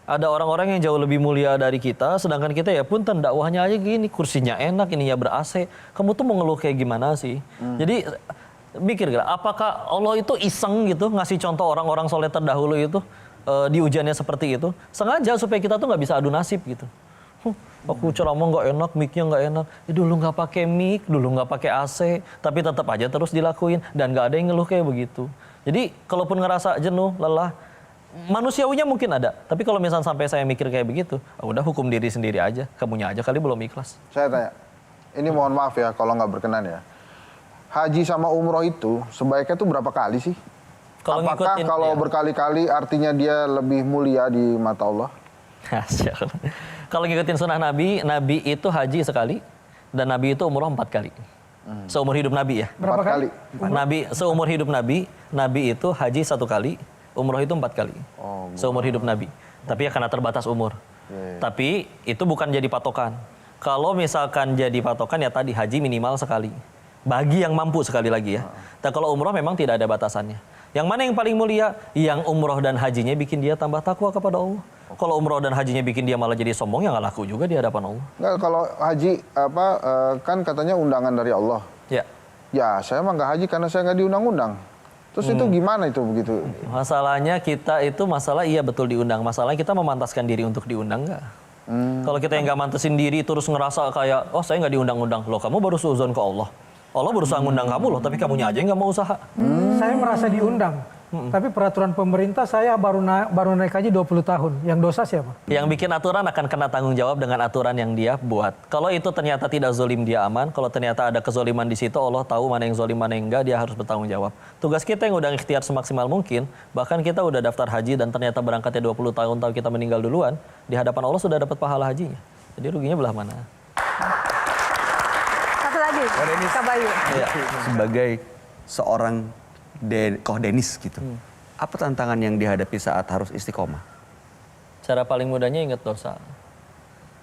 ada orang-orang yang jauh lebih mulia dari kita, sedangkan kita ya punten dakwahnya aja gini, kursinya enak, ininya ber-AC. Kamu tuh mau ngeluh kayak gimana sih? Jadi mikir gak, apakah Allah itu iseng gitu ngasih contoh orang-orang soleh terdahulu itu? di ujiannya seperti itu, sengaja supaya kita tuh nggak bisa adu nasib gitu. Aku ceramah nggak enak, mic-nya nggak enak. Dulu nggak pakai mic, dulu nggak pakai AC, tapi tetap aja terus dilakuin dan nggak ada yang ngeluh kayak begitu. Jadi kalaupun ngerasa jenuh, lelah, manusiawinya mungkin ada. Tapi kalau misalnya sampai saya mikir kayak begitu, udah hukum diri sendiri aja. Kamunya aja kali belum ikhlas. Saya tanya, ini mohon maaf ya kalau nggak berkenan ya. Haji sama umroh itu sebaiknya tuh berapa kali sih? Kalau Apakah ngikutin, kalau ya. berkali-kali artinya dia lebih mulia di mata Allah? Kalau ngikutin sunnah Nabi, Nabi itu haji sekali dan Nabi itu umroh 4 kali. Seumur hidup Nabi ya. Berapa 4 kali? Nabi seumur hidup Nabi itu haji 1 kali, umroh itu 4 kali. Seumur hidup Nabi. Tapi ya karena terbatas umur. Tapi itu bukan jadi patokan. Kalau misalkan jadi patokan ya tadi haji minimal sekali. Bagi yang mampu sekali lagi ya. Dan kalau umroh memang tidak ada batasannya. Yang mana yang paling mulia? Yang umroh dan hajinya bikin dia tambah takwa kepada Allah. Kalau umroh dan hajinya bikin dia malah jadi sombong, ya nggak laku juga di hadapan Allah. Nggak, kalau haji kan katanya undangan dari Allah. Ya. Ya, saya mah nggak haji karena saya nggak diundang-undang. Terus itu gimana itu begitu? Masalahnya kita itu iya betul diundang. Masalahnya kita memantaskan diri untuk diundang nggak? Kalau kita yang nggak mantesin diri terus ngerasa kayak, oh saya nggak diundang-undang. Loh kamu baru suudzon ke Allah. Allah berusaha ngundang kamu loh, tapi kamunya aja yang nggak mau usaha. Saya merasa diundang. Tapi peraturan pemerintah saya baru naik haji 20 tahun. Yang dosa siapa? Yang bikin aturan akan kena tanggung jawab dengan aturan yang dia buat. Kalau itu ternyata tidak zolim, dia aman. Kalau ternyata ada kezoliman di situ, Allah tahu mana yang zolim, mana yang enggak, dia harus bertanggung jawab. Tugas kita yang udah ikhtiar semaksimal mungkin, bahkan kita udah daftar haji dan ternyata berangkatnya 20 tahun, tahu kita meninggal duluan, di hadapan Allah sudah dapat pahala hajinya. Jadi ruginya belah mana? Satu lagi, Kak Bayu. Ya. Sebagai seorang Koh Denis gitu, apa tantangan yang dihadapi saat harus istiqomah? Cara paling mudahnya ingat dosa.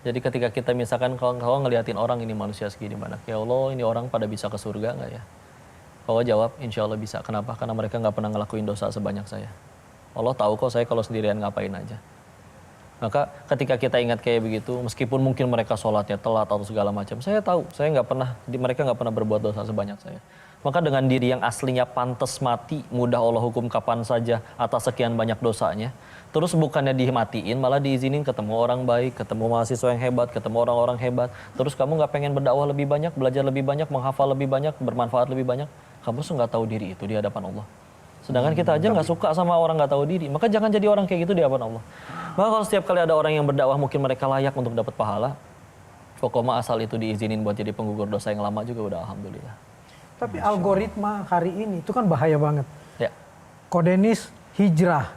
Jadi ketika kita misalkan kalau ngeliatin orang ini manusia segini banyak, ya Allah ini orang pada bisa ke surga nggak ya? Kau jawab, insya Allah bisa. Kenapa? Karena mereka nggak pernah ngelakuin dosa sebanyak saya. Allah tahu kok saya kalau sendirian ngapain aja. Maka ketika kita ingat kayak begitu, meskipun mungkin mereka sholatnya telat atau segala macam, saya tahu, mereka nggak pernah berbuat dosa sebanyak saya. Maka dengan diri yang aslinya pantas mati, mudah Allah hukum kapan saja atas sekian banyak dosanya. Terus bukannya dimatiin, malah diizinin ketemu orang baik, ketemu mahasiswa yang hebat, ketemu orang-orang hebat. Terus kamu nggak pengen berdakwah lebih banyak, belajar lebih banyak, menghafal lebih banyak, bermanfaat lebih banyak. Kamu nggak tahu diri itu di hadapan Allah. Sedangkan kita aja nggak suka sama orang nggak tahu diri. Maka jangan jadi orang kayak gitu di hadapan Allah. Maka kalau setiap kali ada orang yang berdakwah mungkin mereka layak untuk dapat pahala. Pokoknya asal itu diizinin buat jadi penggugur dosa yang lama juga udah alhamdulillah. Tapi algoritma hari ini itu kan bahaya banget. Ya. Koh Denis hijrah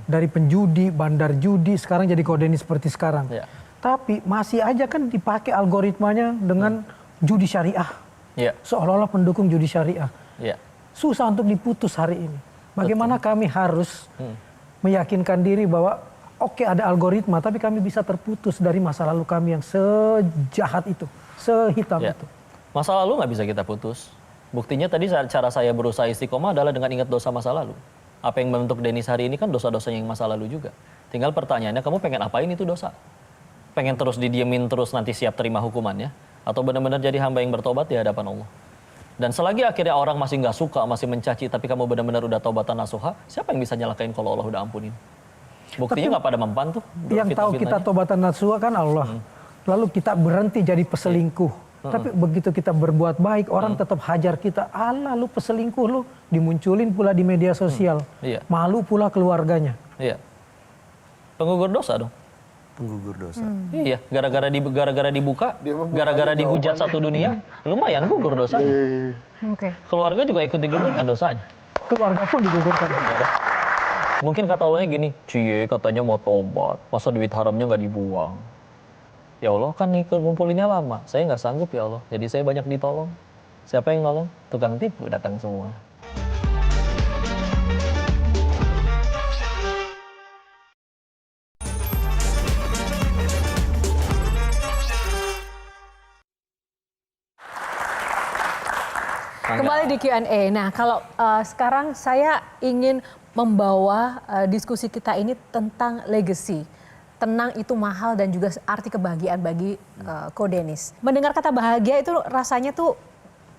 dari penjudi, bandar judi, sekarang jadi Koh Denis seperti sekarang. Ya. Tapi masih aja kan dipakai algoritmanya dengan judi syariah. Ya. Seolah-olah pendukung judi syariah. Ya. Susah untuk diputus hari ini. Bagaimana kami harus meyakinkan diri bahwa oke ada algoritma, tapi kami bisa terputus dari masa lalu kami yang sejahat itu, sehitam Ya. itu. Masa lalu nggak bisa kita putus. Buktinya tadi cara saya berusaha istiqomah adalah dengan ingat dosa masa lalu. Apa yang membentuk Denis hari ini kan dosa-dosanya yang masa lalu juga. Tinggal pertanyaannya, kamu pengen apain itu dosa? Pengen terus didiemin terus nanti siap terima hukumannya? Atau benar-benar jadi hamba yang bertobat di hadapan Allah? Dan selagi akhirnya orang masih nggak suka, masih mencaci, tapi kamu benar-benar udah taubatan nasuha, siapa yang bisa nyalakain kalau Allah udah ampunin? Buktinya nggak pada mempan tuh. Yang tahu kita taubatan nasuha kan Allah. Lalu kita berhenti jadi peselingkuh. Tapi begitu kita berbuat baik, orang tetap hajar kita. Alah lu peselingkuh lu, dimunculin pula di media sosial. Iya. Malu pula keluarganya. Iya. Penggugur dosa dong. Penggugur dosa. Iya, gara-gara dibuka, gara-gara dihujat satu dunia, lumayan gugur dosa. Oke. Keluarga juga ikut digugurkan dosanya. Keluarga pun digugurkan. Mungkin kata Allahnya gini, cie katanya mau tobat, masa duit haramnya nggak dibuang. Ya Allah kan nih ngumpulinnya lama, saya nggak sanggup ya Allah, jadi saya banyak ditolong. Siapa yang nolong? Tukang tipu datang semua. Kembali di Q&A. Nah, kalau sekarang saya ingin membawa diskusi kita ini tentang legacy. Tenang itu mahal dan juga arti kebahagiaan bagi Koh Denis. Mendengar kata bahagia itu rasanya tuh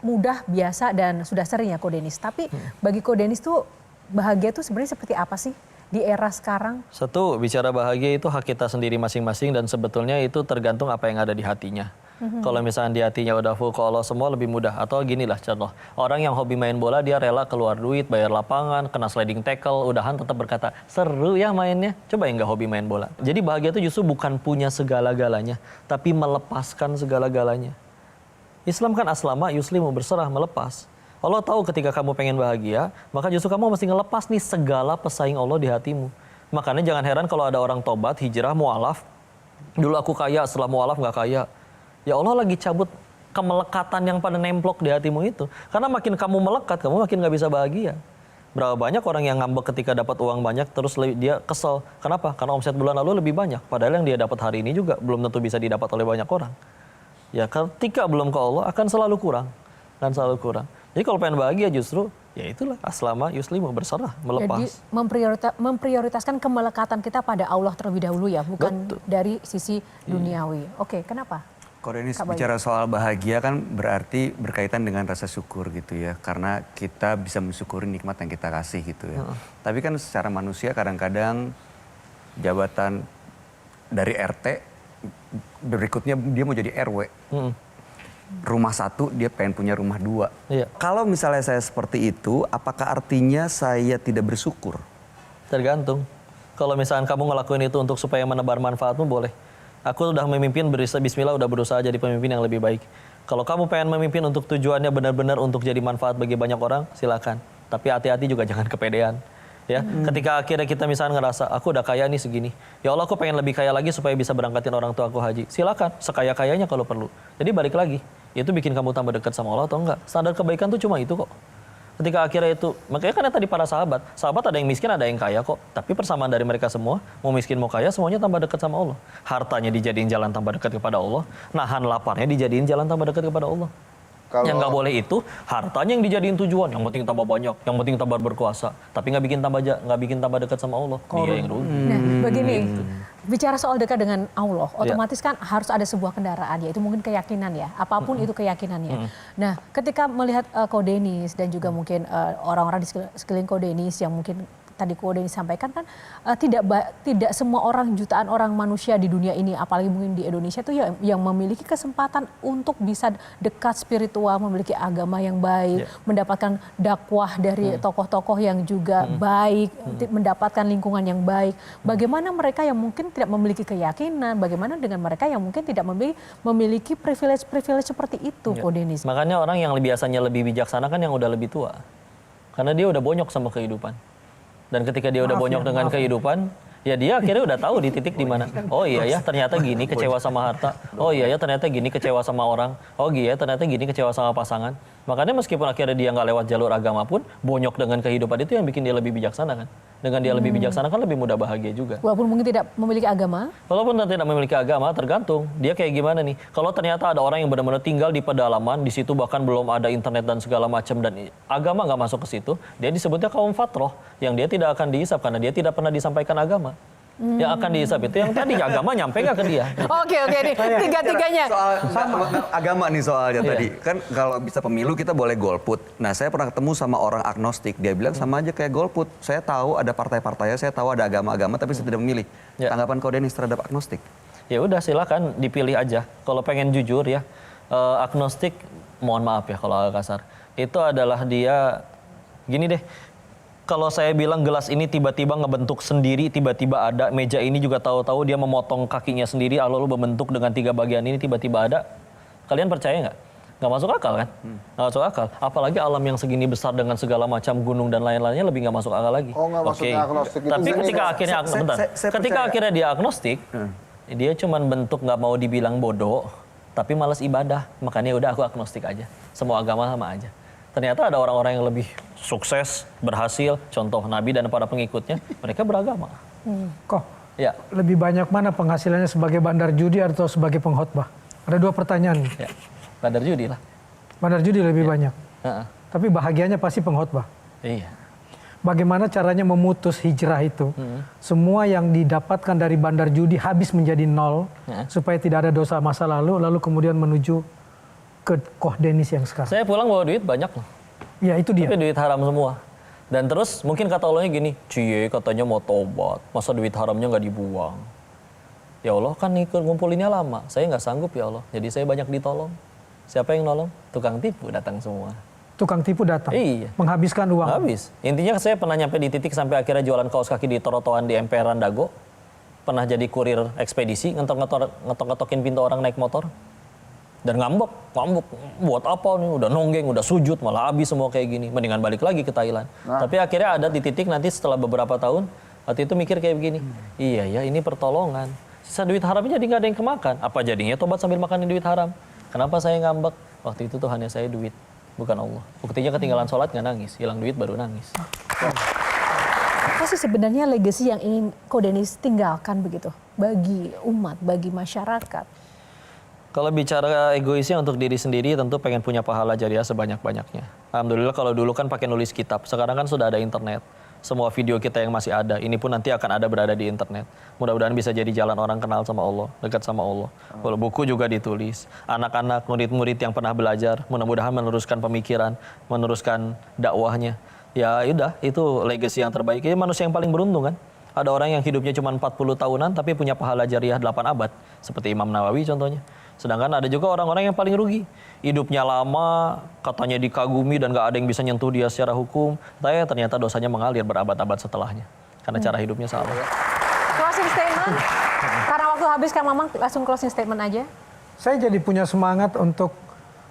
mudah, biasa dan sudah sering ya Koh Denis. Tapi bagi Koh Denis tuh bahagia tuh sebenarnya seperti apa sih? di era sekarang? Satu, bicara bahagia itu hak kita sendiri masing-masing dan sebetulnya itu tergantung apa yang ada di hatinya. Kalau misalnya di hatinya udah full ke Allah semua lebih mudah. Atau ginilah contoh, orang yang hobi main bola dia rela keluar duit, bayar lapangan, kena sliding tackle, udahan tetap berkata, seru ya mainnya. Coba yang nggak hobi main bola. Jadi bahagia itu justru bukan punya segala-galanya, tapi melepaskan segala-galanya. Islam kan aslama yuslimu, berserah, melepas. Allah tahu ketika kamu pengen bahagia, maka justru kamu mesti ngelepas nih segala pesaing Allah di hatimu. Makanya jangan heran kalau ada orang tobat, hijrah, mu'alaf. Dulu aku kaya, setelah mu'alaf nggak kaya. Ya Allah lagi cabut kemelekatan yang pada nemplok di hatimu itu. Karena makin kamu melekat, kamu makin nggak bisa bahagia. Berapa banyak orang yang ngambek ketika dapat uang banyak, terus dia kesel. Kenapa? Karena omset bulan lalu lebih banyak. Padahal yang dia dapat hari ini juga belum tentu bisa didapat oleh banyak orang. Ya ketika belum ke Allah akan selalu kurang. Dan selalu kurang. Jadi kalau pengen bahagia justru, ya itulah aslama yuslimu, berserah, melepas. Jadi memprioritaskan kemelekatan kita pada Allah terlebih dahulu ya, bukan dari sisi duniawi. Oke, kenapa? Kalau ini bicara soal bahagia kan berarti berkaitan dengan rasa syukur gitu ya. Karena kita bisa mensyukuri nikmat yang kita kasih gitu ya. Tapi kan secara manusia kadang-kadang jabatan dari RT, berikutnya dia mau jadi RW. Rumah 1 dia pengen punya rumah 2. Iya. Kalau misalnya saya seperti itu, apakah artinya saya tidak bersyukur? Tergantung. Kalau misalnya kamu ngelakuin itu untuk supaya menebar manfaatmu, boleh. Aku udah memimpin, bismillah udah berusaha jadi pemimpin yang lebih baik. Kalau kamu pengen memimpin untuk tujuannya benar-benar untuk jadi manfaat bagi banyak orang, silakan. Tapi hati-hati juga jangan kepedean. Ya, ketika akhirnya kita misalnya ngerasa aku udah kaya nih segini, ya Allah aku pengen lebih kaya lagi supaya bisa berangkatin orang tua aku haji. Silakan, sekaya-kayanya kalau perlu. Jadi balik lagi, itu bikin kamu tambah dekat sama Allah atau enggak? Standar kebaikan tuh cuma itu kok. Ketika akhirnya itu, makanya kan tadi para sahabat ada yang miskin, ada yang kaya kok. Tapi persamaan dari mereka semua, mau miskin mau kaya, semuanya tambah dekat sama Allah. Hartanya dijadiin jalan tambah dekat kepada Allah, nahan laparnya dijadiin jalan tambah dekat kepada Allah. Yang nggak boleh itu hartanya yang dijadiin tujuan, yang penting tambah banyak, yang penting tambah berkuasa, tapi nggak bikin tambah dekat sama Allah. Dia yang rugi. Nah, begini, bicara soal dekat dengan Allah, otomatis kan harus ada sebuah kendaraan, yaitu mungkin keyakinan ya, apapun itu keyakinannya. Nah, ketika melihat Ko Denis dan juga mungkin orang-orang di sekeliling Ko Denis yang mungkin tadi Ko Denis sampaikan kan tidak semua orang, jutaan orang manusia di dunia ini, apalagi mungkin di Indonesia tuh yang memiliki kesempatan untuk bisa dekat spiritual, memiliki agama yang baik, mendapatkan dakwah dari tokoh-tokoh yang juga baik, mendapatkan lingkungan yang baik. Bagaimana mereka yang mungkin tidak memiliki keyakinan, bagaimana dengan mereka yang mungkin tidak memiliki privilege seperti itu, Ko Denis? Makanya orang yang biasanya lebih bijaksana kan yang udah lebih tua. Karena dia udah bonyok sama kehidupan. Dan ketika dia udah bonyok dengan kehidupan, ya dia akhirnya udah tahu di titik di mana. Oh iya ya, ternyata gini kecewa sama harta. Oh iya ya, ternyata gini kecewa sama orang. Oh iya, ternyata gini kecewa sama pasangan. Makanya meskipun akhirnya dia nggak lewat jalur agama pun, bonyok dengan kehidupan itu yang bikin dia lebih bijaksana kan. Dengan dia lebih bijaksana kan lebih mudah bahagia juga. Walaupun mungkin tidak memiliki agama? Walaupun tidak memiliki agama, tergantung. Dia kayak gimana nih. Kalau ternyata ada orang yang benar-benar tinggal di pedalaman, di situ bahkan belum ada internet dan segala macam, dan agama nggak masuk ke situ, dia disebutnya kaum fatroh, yang dia tidak akan dihisab karena dia tidak pernah disampaikan agama. Yang akan dihisab itu yang tadi agama nyampe nggak ke dia. Oke, nih tiga-tiganya. Soal agama nih soalnya tadi. Kan kalau bisa pemilu kita boleh golput. Nah saya pernah ketemu sama orang agnostik. Dia bilang sama aja kayak golput. Saya tahu ada partai-partainya, saya tahu ada agama-agama tapi saya tidak memilih. Tanggapan Ko Denis terhadap agnostik? Ya udah silakan dipilih aja. Kalau pengen jujur ya, agnostik mohon maaf ya kalau agak kasar. Itu adalah dia gini deh. Kalau saya bilang gelas ini tiba-tiba ngebentuk sendiri, tiba-tiba ada, meja ini juga tahu-tahu dia memotong kakinya sendiri, lalu membentuk dengan 3 bagian ini tiba-tiba ada. Kalian percaya nggak? Nggak masuk akal kan? Nggak masuk akal. Apalagi alam yang segini besar dengan segala macam gunung dan lain-lainnya lebih nggak masuk akal lagi. Oh nggak masuknya agnostik itu. Tapi ketika akhirnya dia agnostik, dia cuman bentuk nggak mau dibilang bodoh, tapi malas ibadah. Makanya udah aku agnostik aja. Semua agama sama aja. Ternyata ada orang-orang yang lebih sukses, berhasil, contoh Nabi dan para pengikutnya, mereka beragama. Kok ya. Lebih banyak mana penghasilannya sebagai bandar judi atau sebagai pengkhotbah? Ada 2 pertanyaan. Ya. Bandar judi lah. Bandar judi lebih banyak. Tapi bahagianya pasti pengkhotbah. Iya. Bagaimana caranya memutus hijrah itu? Semua yang didapatkan dari bandar judi habis menjadi 0, supaya tidak ada dosa masa lalu kemudian menuju ke Ko Denis yang sekarang. Saya pulang bawa duit banyak loh. Ya itu dia. Tapi duit haram semua. Dan terus mungkin kata Allahnya gini, cie katanya mau tobat, masa duit haramnya nggak dibuang. Ya Allah kan ikut ngumpulinnya lama, saya nggak sanggup ya Allah, jadi saya banyak ditolong. Siapa yang nolong? Tukang tipu datang semua. Tukang tipu datang, Iya. menghabiskan uang. Habis. Intinya saya pernah nyampe di titik sampai akhirnya jualan kaos kaki di trotoan di emperan Dago. Pernah jadi kurir ekspedisi, ngetok-ngetokin pintu orang naik motor. Dan ngambek, buat apa nih, udah nonggeng, udah sujud, malah habis semua kayak gini. Mendingan balik lagi ke Thailand. Tapi akhirnya ada di titik nanti setelah beberapa tahun, waktu itu mikir kayak begini, iya ya ini pertolongan. Sisa duit haramnya jadi nggak ada yang kemakan. Apa jadinya tobat sambil makanin duit haram? Kenapa saya ngambek? Waktu itu Tuhannya saya duit, bukan Allah. Buktinya ketinggalan sholat nggak nangis, hilang duit baru nangis. Apa sih sebenarnya legacy yang ingin Ko Denis tinggalkan begitu bagi umat, bagi masyarakat? Kalau bicara egoisnya untuk diri sendiri tentu pengen punya pahala jariah sebanyak-banyaknya. Alhamdulillah kalau dulu kan pakai nulis kitab, sekarang kan sudah ada internet. Semua video kita yang masih ada, ini pun nanti akan ada berada di internet. Mudah-mudahan bisa jadi jalan orang kenal sama Allah, dekat sama Allah. Kalau buku juga ditulis, anak-anak, murid-murid yang pernah belajar, mudah-mudahan meneruskan pemikiran, meneruskan dakwahnya. Ya udah, itu legacy yang terbaik. Ini manusia yang paling beruntung kan. Ada orang yang hidupnya cuma 40 tahunan tapi punya pahala jariah 8 abad. Seperti Imam Nawawi contohnya. Sedangkan ada juga orang-orang yang paling rugi. Hidupnya lama, katanya dikagumi dan gak ada yang bisa nyentuh dia secara hukum. Tapi ternyata dosanya mengalir berabad-abad setelahnya. Karena cara hidupnya salah. Closing statement? Karena waktu habis Kang Mamang langsung closing statement aja. Saya jadi punya semangat untuk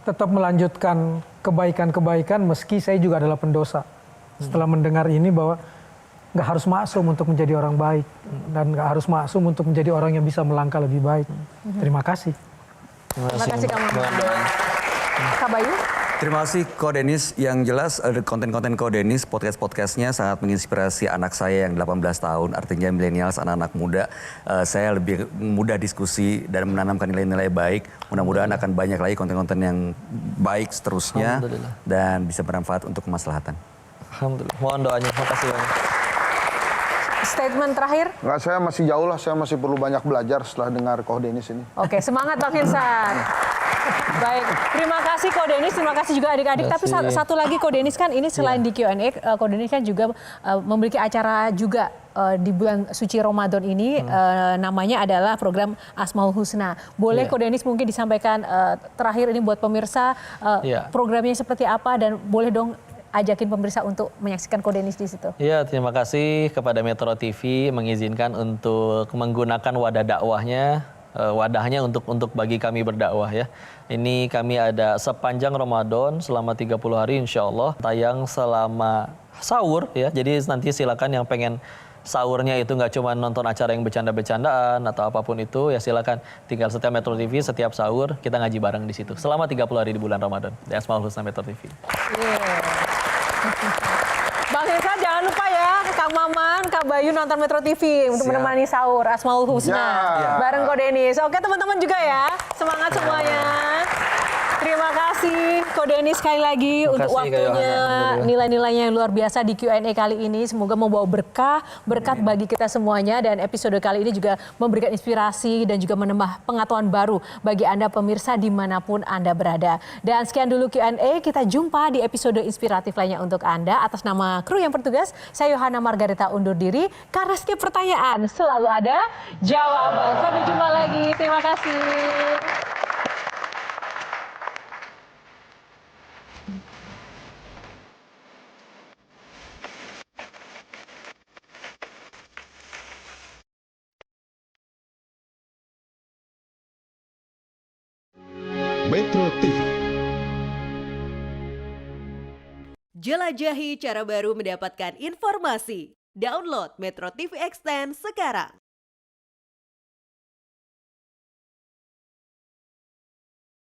tetap melanjutkan kebaikan-kebaikan meski saya juga adalah pendosa. Setelah mendengar ini bahwa nggak harus maksum untuk menjadi orang baik dan nggak harus maksum untuk menjadi orang yang bisa melangkah lebih baik. Terima kasih. Terima kasih Kang Mamang. Kak Bayu? Terima kasih Ko Denis. Yang jelas konten-konten Ko Denis, podcast-podcastnya sangat menginspirasi anak saya yang 18 tahun, artinya milenials, anak-anak muda. Saya lebih mudah diskusi dan menanamkan nilai-nilai baik. Mudah-mudahan akan banyak lagi konten-konten yang baik seterusnya dan bisa bermanfaat untuk kemaslahatan. Alhamdulillah. Mohon doanya. Makasih banyak. Statement terakhir? Nggak, saya masih jauh lah, saya masih perlu banyak belajar setelah dengar Ko Denis ini. Oke, semangat Bang Hinsan. Baik, terima kasih Ko Denis, terima kasih juga adik-adik. Tapi satu lagi Ko Denis kan ini selain di Q&A, Ko Denis kan juga memiliki acara juga di bulan suci Ramadan ini, namanya adalah program Asmaul Husna. Boleh Ko Denis mungkin disampaikan terakhir ini buat pemirsa programnya seperti apa dan boleh dong ajakin pemirsa untuk menyaksikan Ko Denis di situ. Iya, terima kasih kepada Metro TV mengizinkan untuk menggunakan wadah dakwahnya, wadahnya untuk bagi kami berdakwah ya. Ini kami ada sepanjang Ramadan selama 30 hari insya Allah, tayang selama sahur ya. Jadi nanti silakan yang pengen sahurnya itu nggak cuma nonton acara yang bercanda-bercandaan atau apapun itu, ya silakan tinggal setia Metro TV, setiap sahur kita ngaji bareng di situ selama 30 hari di bulan Ramadan di Asmaul Husna Metro TV. Bang Hinsan jangan lupa ya, Kang Maman, Kak Bayu nonton Metro TV untuk menemani sahur Asmaul Husna bareng Ko Denis. Oke teman-teman juga ya, semangat semuanya. Terima kasih Ko Denis sekali lagi untuk waktunya, nilai-nilainya yang luar biasa di Q&A kali ini. Semoga membawa berkat bagi kita semuanya, dan episode kali ini juga memberikan inspirasi dan juga menambah pengetahuan baru bagi Anda pemirsa dimanapun Anda berada. Dan sekian dulu Q&A, kita jumpa di episode inspiratif lainnya untuk Anda. Atas nama kru yang bertugas, saya Yohana Margareta undur diri karena setiap pertanyaan selalu ada jawaban. Sampai jumpa lagi, terima kasih. Metro TV. Jelajahi cara baru mendapatkan informasi. Download Metro TV Extend sekarang.